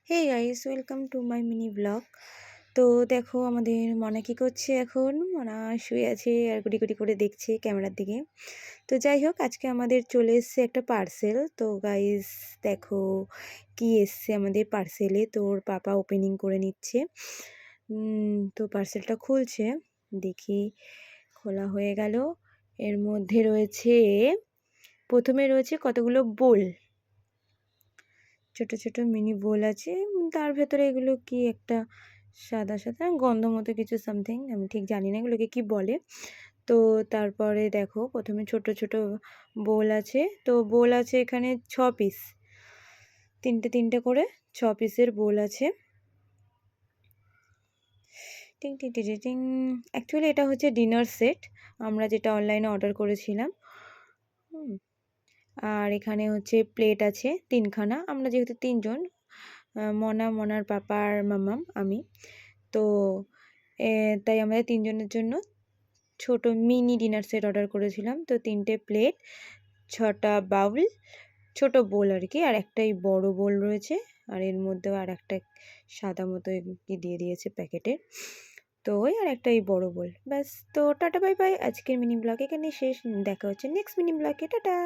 Hey guys, welcome to my mini blog. তো দেখো আমাদের মনা কি করছে এখন। মনা শুয়ে আছে আর গুটি গুটি করে দেখছে ক্যামেরার দিকে। তো যাই হোক, আজকে আমাদের চলে এসছে একটা পার্সেল। তো গাইস দেখো কি এসছে আমাদের পার্সেলে। তোর পাপা ওপেনিং করে নিচ্ছে। তো পার্সেলটা খুলছে, দেখি। খোলা হয়ে গেল। এর মধ্যে রয়েছে, প্রথমে রয়েছে কতগুলো বোল, ছোট ছোট মিনি বোল আছে। তার ভেতরে এগুলো কি একটা সাদা সাদা গন্ধ মতো কিছু সামথিং, আমি ঠিক জানি না এগুলোকে কি বলে। তো তারপরে দেখো প্রথমে ছোট ছোট বোল আছে। তো বোল আছে এখানে 6 পিস, তিনটে তিনটে করে 6 পিসের বোল আছে। টিং টিং টিং টিং। অ্যাকচুয়ালি এটা হচ্ছে ডিনার সেট, আমরা যেটা অনলাইনে অর্ডার করেছিলাম। আর এখানে হচ্ছে প্লেট আছে 3খানা, আমরা যেহেতু 3জন, মনার পাপা আর মামাম আমি, তো তাই আমাদের 3জনের জন্য ছোট মিনি ডিনার সেট অর্ডার করেছিলাম। তো 3টে প্লেট, 6টা বাউল, ছোট বোল আর কি, আর একটাই বড় বোল রয়েছে। আর এর মধ্যেও আর একটা সাদা মতো কি দিয়ে দিয়েছে প্যাকেটে। তো ওই আর একটাই বড় বোল, ব্যাস। তো টাটা বাই বাই, আজকের মিনি ব্লগ এখানে শেষ। দেখা হচ্ছে নেক্সট মিনি ব্লগে, টাটা।